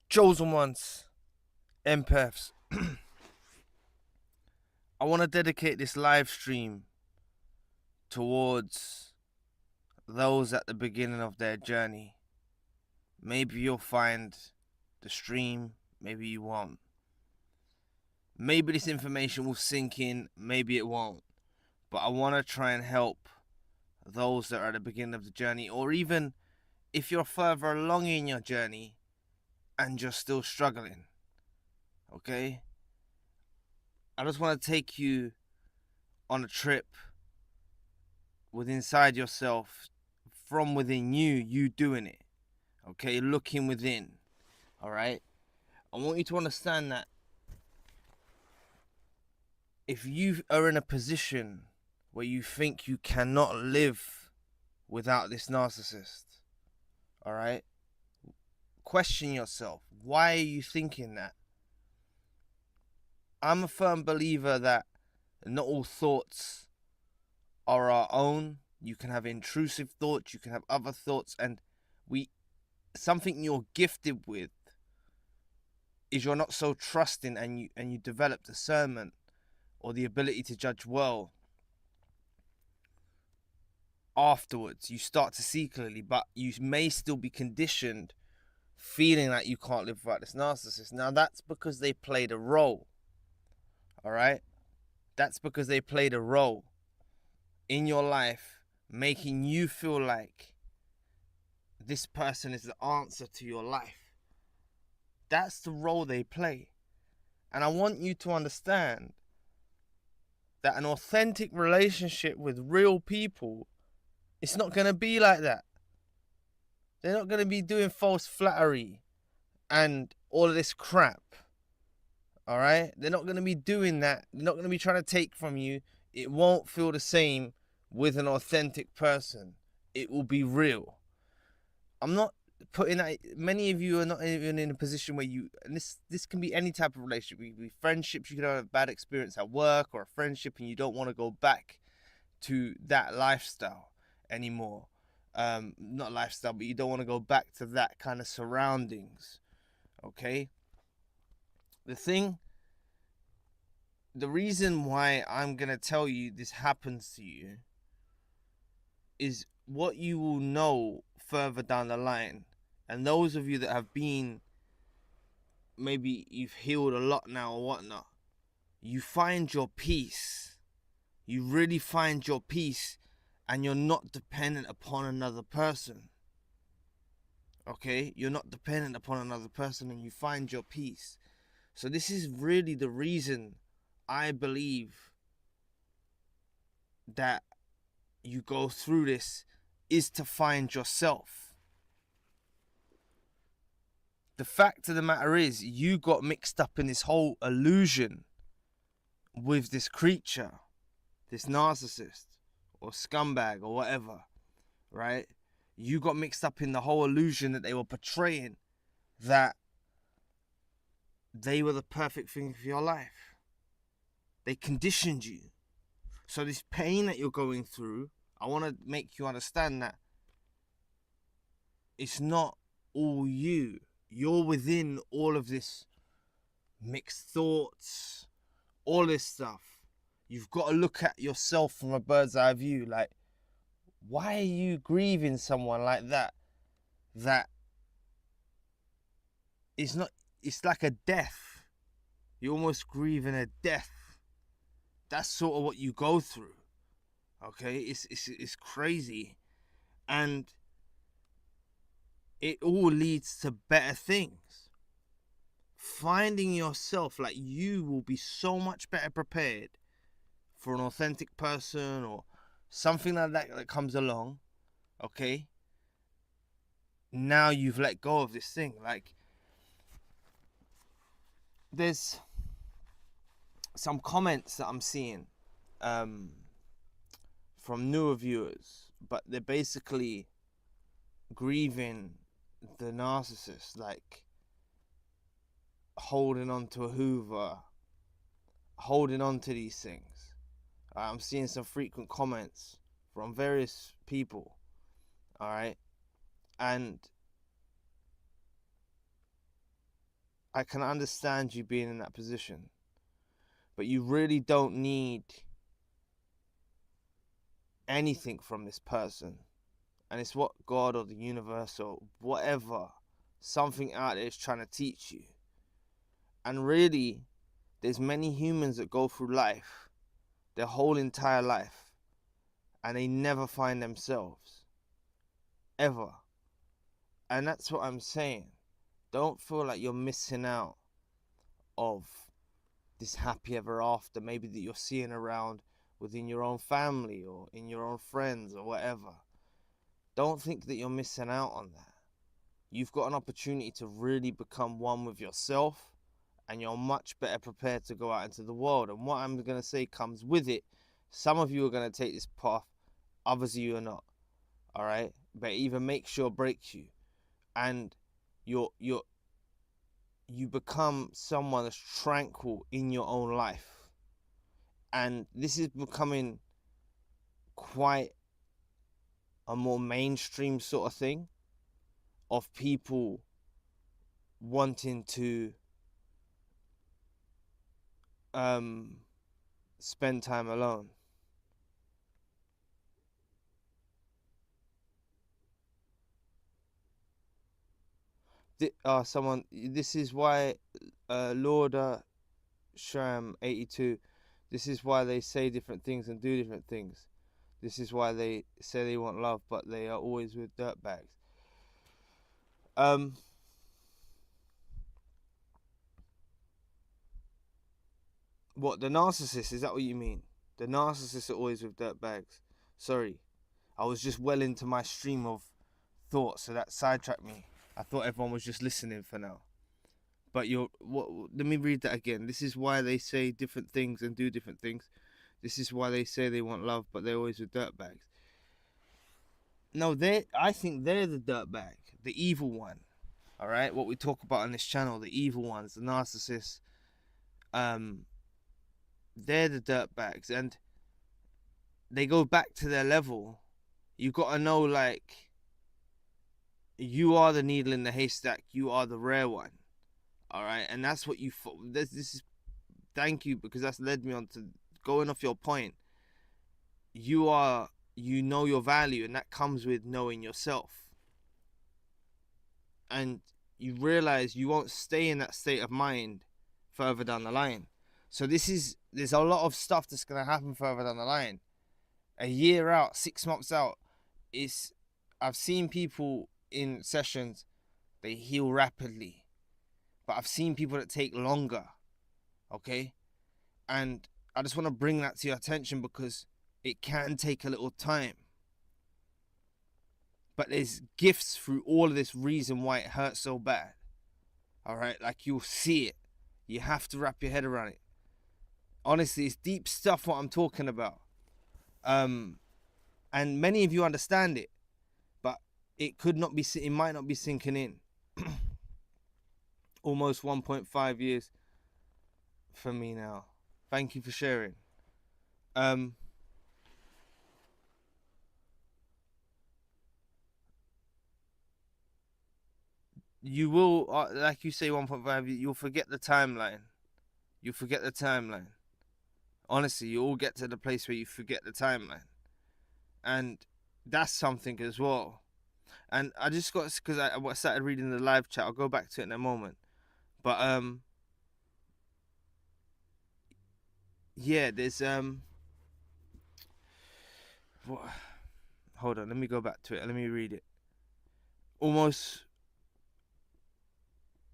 Chosen ones, empaths. I want to dedicate this live stream towards those at the beginning of their journey. Maybe you'll find the stream, maybe you won't. Maybe this information will sink in, maybe it won't. But I want to try and help those that are at the beginning of the journey, or even if you're further along in your journey and you're still struggling. Okay? I just want to take you on a trip with inside yourself, from within you doing it. Okay? Looking within. Alright? I want you to understand that if you are in a position where you think you cannot live without this narcissist, alright? Question yourself. Why are you thinking that? I'm a firm believer that not all thoughts are our own. You can have intrusive thoughts, you can have other thoughts, and something you're gifted with is you're not so trusting, and you develop discernment or the ability to judge well afterwards. You start to see clearly, but you may still be conditioned feeling like you can't live without this narcissist. Now that's because they played a role. Alright? That's because they played a role in your life, making you feel like this person is the answer to your life. That's the role they play. And I want you to understand that an authentic relationship with real people, it's not going to be like that. They're not going to be doing false flattery and all of this crap. Alright? They're not going to be doing that. They're not going to be trying to take from you. It won't feel the same with an authentic person. It will be real. I'm not putting that. Many of you are not even in a position where you, and this can be any type of relationship. It can be friendships. You can have a bad experience at work or a friendship and you don't want to go back to that lifestyle anymore. Not lifestyle, but you don't want to go back to that kind of surroundings. Okay? The reason why I'm going to tell you this happens to you is what you will know further down the line. And those of you that have been, maybe you've healed a lot now or whatnot, you find your peace. You really find your peace, and you're not dependent upon another person. Okay? You're not dependent upon another person, and you find your peace. So this is really the reason I believe that you go through this, is to find yourself. The fact of the matter is, you got mixed up in this whole illusion with this creature, this narcissist or scumbag or whatever, right? You got mixed up in the whole illusion that they were portraying, that they were the perfect thing for your life. They conditioned you. So this pain that you're going through, I want to make you understand that it's not all you. You're within all of this mixed thoughts, all this stuff. You've got to look at yourself from a bird's eye view. Like, why are you grieving someone like that? That is not, it's like a death. You're almost grieving a death. That's sort of what you go through. Okay? It's crazy. And it all leads to better things. Finding yourself, like, you will be so much better prepared for an authentic person or something like that comes along. Okay? Now you've let go of this thing. Like, there's some comments that I'm seeing from newer viewers, but they're basically grieving the narcissist, like holding on to a Hoover, holding on to these things. I'm seeing some frequent comments from various people, all right? And I can understand you being in that position, but you really don't need anything from this person. And it's what God or the universe or whatever, something out there is trying to teach you. And really, there's many humans that go through life, their whole entire life, and they never find themselves. Ever. And that's what I'm saying. Don't feel like you're missing out of this happy ever after, maybe that you're seeing around within your own family or in your own friends or whatever. Don't think that you're missing out on that. You've got an opportunity to really become one with yourself, and you're much better prepared to go out into the world. And what I'm going to say comes with it. Some of you are going to take this path, others of you are not. All right? But it either makes you or breaks you. And you become someone that's tranquil in your own life. And this is becoming quite a more mainstream sort of thing, of people wanting to spend time alone. This is why Lord Shram 82, this is why they say different things and do different things. This is why they say they want love, but they are always with dirtbags. What, the narcissist? Is that what you mean? The narcissists are always with dirtbags. Sorry, I was just well into my stream of thoughts, so that sidetracked me. I thought everyone was just listening for now. But let me read that again. This is why they say different things and do different things. This is why they say they want love, but they're always with dirtbags. No, I think they're the dirtbag, the evil one. All right, what we talk about on this channel, the evil ones, the narcissists. They're the dirtbags, and they go back to their level. You got to know, like, you are the needle in the haystack. You are the rare one. All right, and that's what you. This is. Thank you, because that's led me on to going off your point. You know your value, and that comes with knowing yourself. And you realize you won't stay in that state of mind further down the line. So there's a lot of stuff that's gonna happen further down the line. A year out, 6 months out, I've seen people in sessions, they heal rapidly. But I've seen people that take longer. Okay? And I just want to bring that to your attention, because it can take a little time. But there's gifts through all of this reason why it hurts so bad. Alright? Like, you'll see it. You have to wrap your head around it. Honestly, it's deep stuff what I'm talking about. And many of you understand it, but it might not be sinking in. Almost 1.5 years for me now. Thank you for sharing. You will, like you say, 1.5, you'll forget the timeline. You'll forget the timeline. Honestly, you all get to the place where you forget the timeline. And that's something as well. And I just got, because I started reading the live chat, I'll go back to it in a moment. But, yeah, there's, hold on, let me go back to it. Let me read it. Almost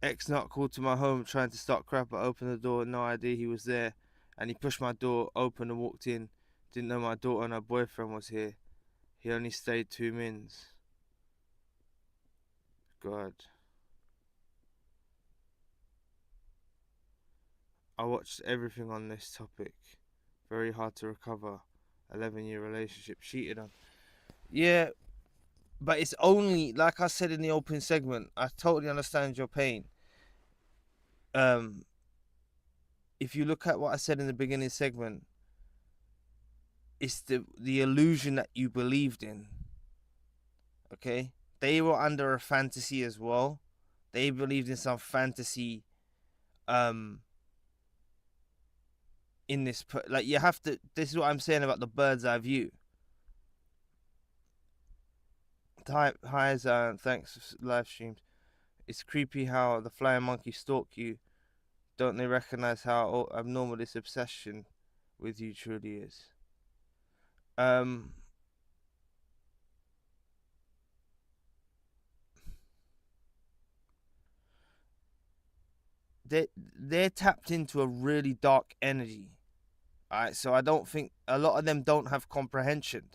ex-nut called to my home trying to start crap. I opened the door, no idea he was there. And he pushed my door open and walked in. Didn't know my daughter and her boyfriend was here. He only stayed 2 minutes. God. I watched everything on this topic. Very hard to recover. 11-year relationship, cheated on. Yeah, but it's only, like I said in the opening segment, I totally understand your pain. If you look at what I said in the beginning segment, it's the illusion that you believed in. Okay? They were under a fantasy as well. They believed in some fantasy in this, like, you have to, this is what I'm saying about the bird's eye view. Hi Zion, thanks for live streams. It's creepy how the flying monkeys stalk you. Don't they recognize how abnormal this obsession with you truly is? They're tapped into a really dark energy. Alright, so I don't think a lot of them don't have comprehension.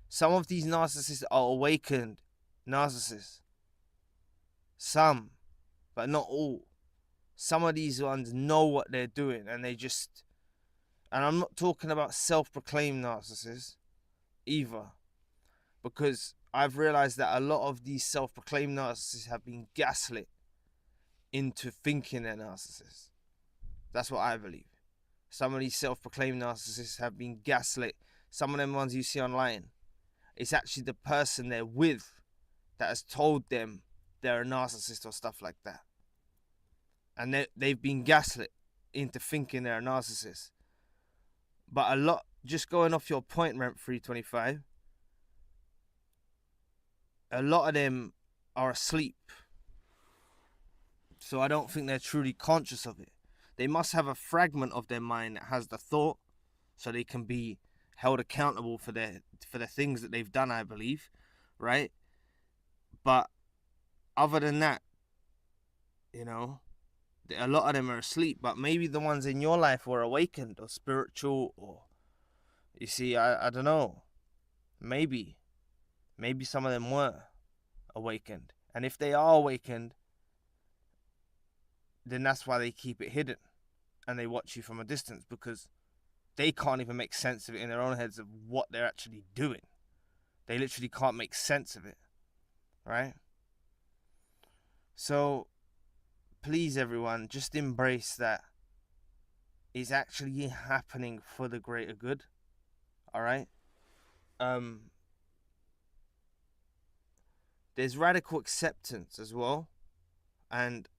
Some of these narcissists are awakened narcissists. Some, but not all. Some of these ones know what they're doing, and they just, and I'm not talking about self-proclaimed narcissists either, because I've realized that a lot of these self-proclaimed narcissists have been gaslit into thinking they're narcissists. That's what I believe. Some of these self-proclaimed narcissists have been gaslit. Some of them ones you see online, it's actually the person they're with that has told them they're a narcissist or stuff like that. And they've been gaslit into thinking they're a narcissist. But a lot, just going off your point, Rent 325, a lot of them are asleep. So I don't think they're truly conscious of it. They must have a fragment of their mind that has the thought, so they can be held accountable for the things that they've done, I believe, right? But other than that, you know, a lot of them are asleep. But maybe the ones in your life were awakened or spiritual, or, you see, I don't know. Maybe some of them were awakened. And if they are awakened, then that's why they keep it hidden and they watch you from a distance, because they can't even make sense of it in their own heads of what they're actually doing. They literally can't make sense of it, right? So please, everyone, just embrace that it's actually happening for the greater good. All right. There's radical acceptance as well, and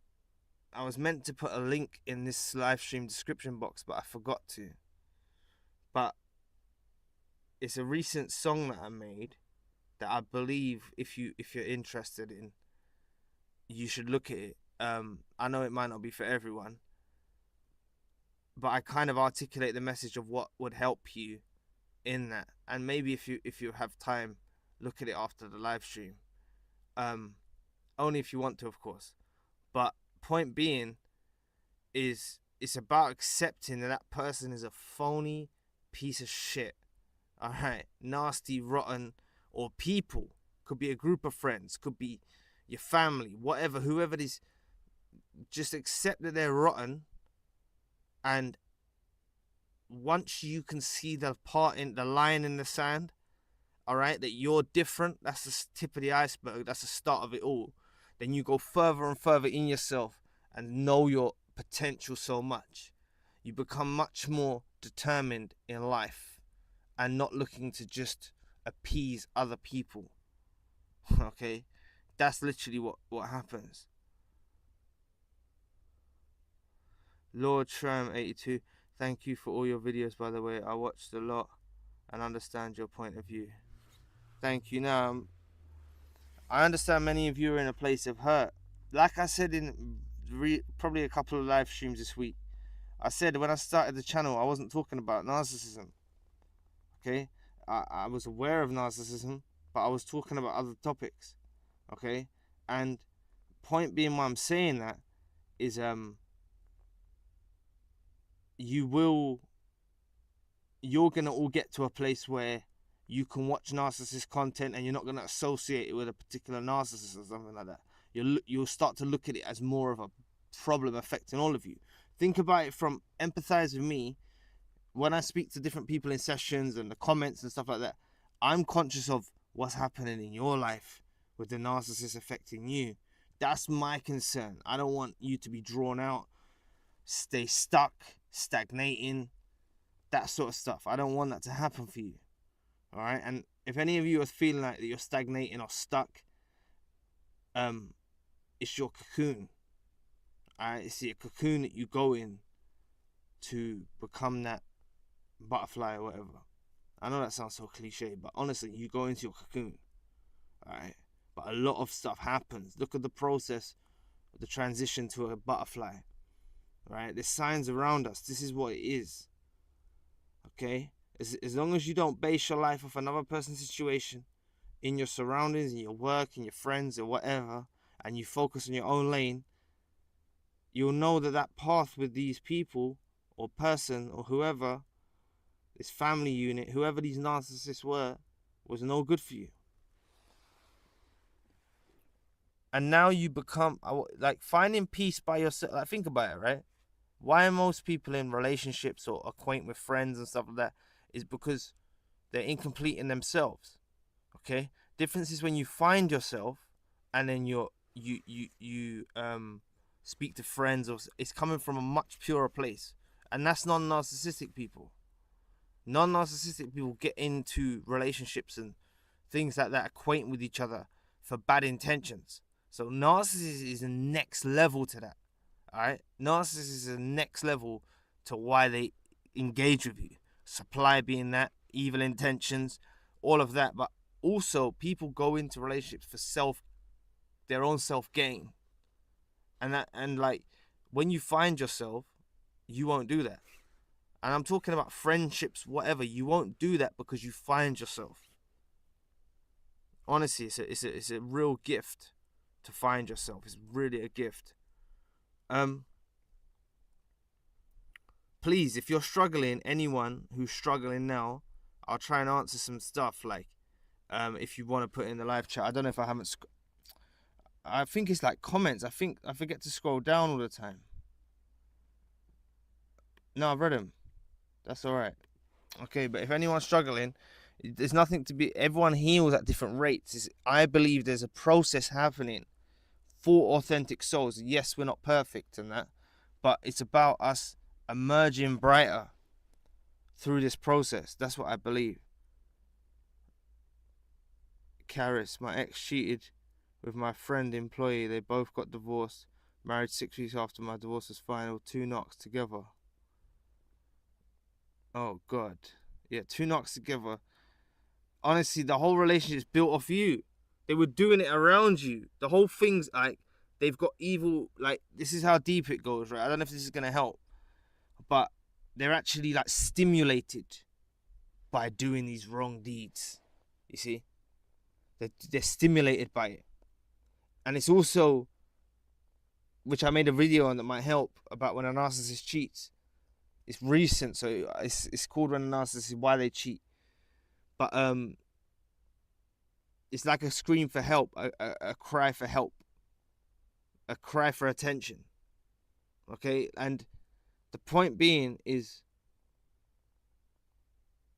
I was meant to put a link in this live stream description box, but I forgot to. But it's a recent song that I made that I believe if you're interested in, you should look at it. I know it might not be for everyone, but I kind of articulate the message of what would help you in that. And maybe if you have time, look at it after the live stream. Only if you want to, of course. But point being is, it's about accepting that person is a phony piece of shit. All right, nasty, rotten, or people. Could be a group of friends, could be your family, whatever, whoever it is. Just accept that they're rotten, and once you can see the line in the sand, all right, that you're different, that's the tip of the iceberg, that's the start of it all. Then you go further and further in yourself and know your potential so much. You become much more determined in life and not looking to just appease other people. Okay, that's literally what happens. Lord Shram 82, thank you for all your videos, by the way. I watched a lot and understand your point of view. Thank you. Now, I understand many of you are in a place of hurt. Like I said in probably a couple of live streams this week, I said when I started the channel, I wasn't talking about narcissism. Okay, I was aware of narcissism, but I was talking about other topics. Okay, and point being why I'm saying that is you're gonna all get to a place where you can watch narcissist content and you're not gonna associate it with a particular narcissist or something like that. You'll start to look at it as more of a problem affecting all of you. Think about it from empathize with me. When I speak to different people in sessions and the comments and stuff like that, I'm conscious of what's happening in your life with the narcissist affecting you. That's my concern. I don't want you to be drawn out, stay stuck, stagnating, that sort of stuff. I don't want that to happen for you. All right. And if any of you are feeling like that you're stagnating or stuck, it's your cocoon. Alright, it's a cocoon that you go in to become that butterfly or whatever. I know that sounds so cliche, but honestly, you go into your cocoon. Alright? But a lot of stuff happens. Look at the process of the transition to a butterfly. Right? There's signs around us. This is what it is. Okay? As long as you don't base your life off another person's situation, in your surroundings, in your work, in your friends, or whatever, and you focus on your own lane, you'll know that that path with these people, or person, or whoever, this family unit, whoever these narcissists were, was no good for you. And now you become, like, finding peace by yourself. Like, think about it, right? Why are most people in relationships or acquaint with friends and stuff like that? Is because they're incomplete in themselves. Okay? Difference is when you find yourself and then you speak to friends, or it's coming from a much purer place. And that's non-narcissistic people. Non-narcissistic people get into relationships and things like that, acquaint with each other for bad intentions. So narcissism is the next level to that. Alright? Narcissism is the next level to why they engage with you. Supply being that, evil intentions, all of that. But also, people go into relationships for their own self-gain. And like, when you find yourself, you won't do that. And I'm talking about friendships, whatever. You won't do that because you find yourself. Honestly, it's a real gift to find yourself. It's really a gift. Please, if you're struggling, anyone who's struggling now, I'll try and answer some stuff. Like, if you want to put in the live chat. I don't know if I haven't. I think it's like comments. I think I forget to scroll down all the time. No, I've read them. That's all right. Okay, but if anyone's struggling, there's nothing to be. Everyone heals at different rates. I believe there's a process happening for authentic souls. Yes, we're not perfect in that, but it's about us emerging brighter through this process. That's what I believe. Karis, my ex cheated with my friend employee. They both got divorced. Married 6 weeks after my divorce was final. 2 knocks together. Oh God. Yeah, 2 knocks together. Honestly, the whole relationship is built off you. They were doing it around you. The whole thing's like, they've got evil, like, this is how deep it goes, right? I don't know if this is going to help, but they're actually like stimulated by doing these wrong deeds. You see? They're stimulated by it. And it's also, which I made a video on that might help, about when a narcissist cheats. It's recent, so it's called When a Narcissist, Why They Cheat. But it's like a scream for help, a cry for help, a cry for attention. Okay? And the point being is,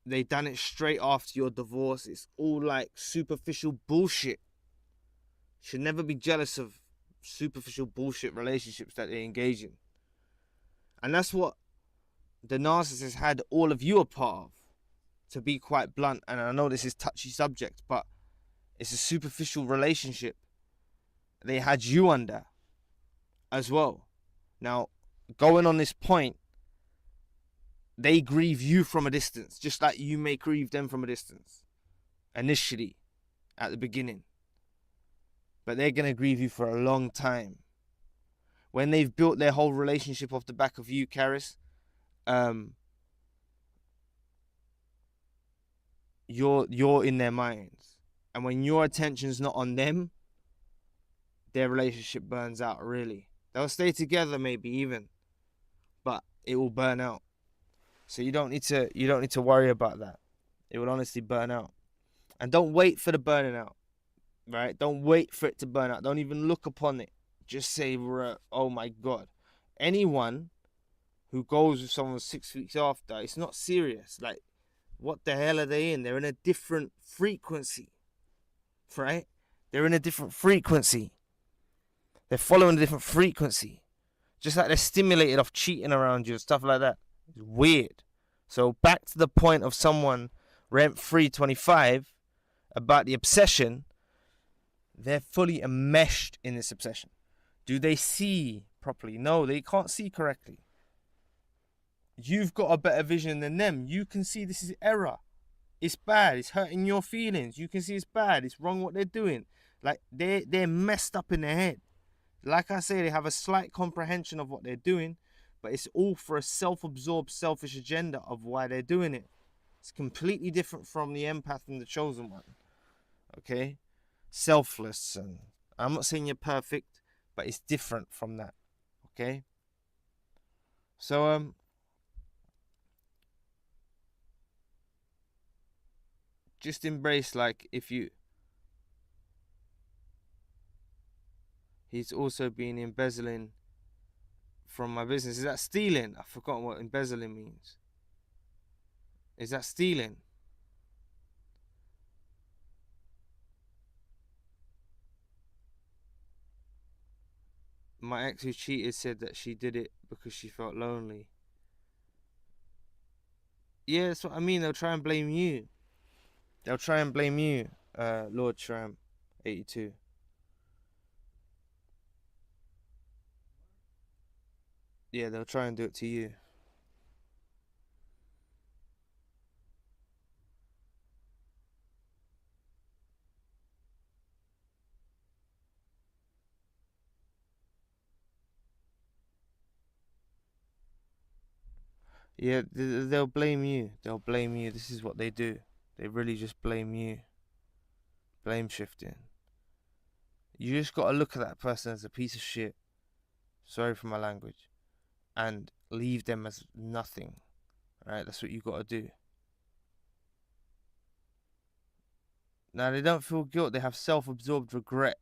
they done it straight after your divorce. It's all like superficial bullshit. You should never be jealous of superficial bullshit relationships that they engage in. And that's what the narcissist had all of you a part of, to be quite blunt. And I know this is touchy subject, but it's a superficial relationship they had you under as well. Now, going on this point, they grieve you from a distance, just like you may grieve them from a distance initially, at the beginning. But they're going to grieve you for a long time. When they've built their whole relationship off the back of you, Karis, you're in their minds. And when your attention's not on them, their relationship burns out, really. They'll stay together maybe even, but it will burn out. So you don't need to worry about that. It will honestly burn out. And don't wait for the burning out. Right? Don't wait for it to burn out. Don't even look upon it. Just say, oh my God. Anyone who goes with someone 6 weeks after, it's not serious. Like, what the hell are they in? They're in a different frequency. Right? They're in a different frequency. They're following a different frequency. Just like they're stimulated off cheating around you and stuff like that. It's weird. So back to the point of someone rent-free 25 about the obsession. They're fully enmeshed in this obsession. Do they see properly. No, they can't see correctly. You've got a better vision than them. You can see this is error. It's bad. It's hurting your feelings. You can see it's bad. It's wrong what they're doing. Like they're messed up in their head. Like I say, they have a slight comprehension of what they're doing, but it's all for a self-absorbed, selfish agenda of why they're doing it. It's completely different from the empath and the chosen one. Okay? Selfless, and I'm not saying you're perfect, but it's different from that. Okay? So just embrace, like, if you he's also been embezzling from my business. Is that stealing? I've forgotten what embezzling means. Is that stealing? My ex who cheated said that she did it because she felt lonely. Yeah, that's what I mean. They'll try and blame you. They'll try and blame you, Lord Shram, 82. Yeah, they'll try and do it to you. Yeah, they'll blame you. They'll blame you. This is what they do. They really just blame you. Blame shifting. You just gotta look at that person as a piece of shit. Sorry for my language. And leave them as nothing. Right? That's what you gotta do. Now, they don't feel guilt. They have self-absorbed regret.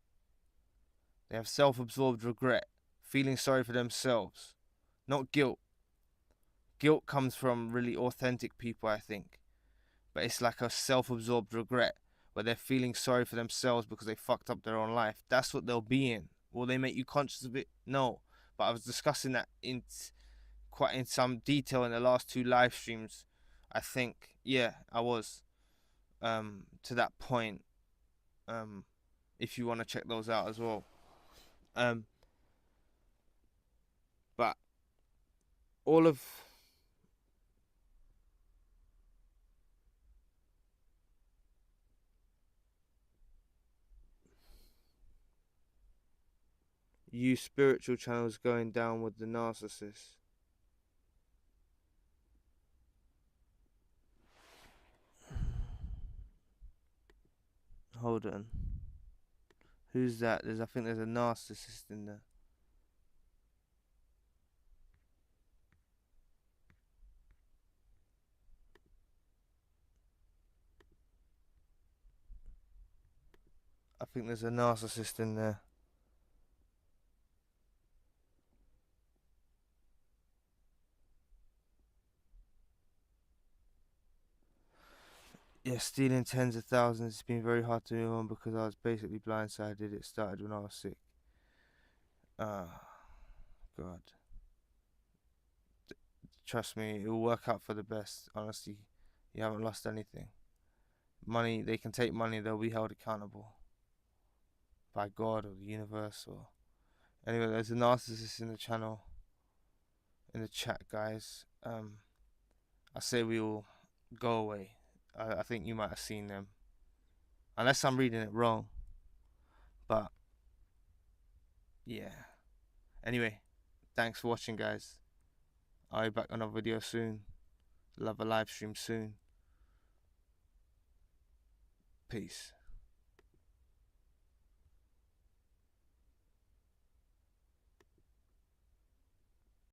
They have self-absorbed regret. Feeling sorry for themselves. Not guilt. Guilt comes from really authentic people, I think. But it's like a self-absorbed regret where they're feeling sorry for themselves because they fucked up their own life. That's what they'll be in. Will they make you conscious of it? No. But I was discussing that in quite in some detail in the last 2 live streams. I think, yeah, I was to that point. If you want to check those out as well. But all of you spiritual channels going down with the narcissist. Hold on. Who's that? I think there's a narcissist in there. I think there's a narcissist in there. Yeah, stealing tens of thousands. It's been very hard to move on because I was basically blindsided. It started when I was sick. God. Trust me, it will work out for the best. Honestly, you haven't lost anything. Money, they can take money. They'll be held accountable by God or the universe. Or anyway, there's a narcissist in the channel, in the chat, guys. I say we all go away. I think you might have seen them, unless I'm reading it wrong. But yeah. Anyway, thanks for watching, guys. I'll be back on a video soon. Love a live stream soon. Peace.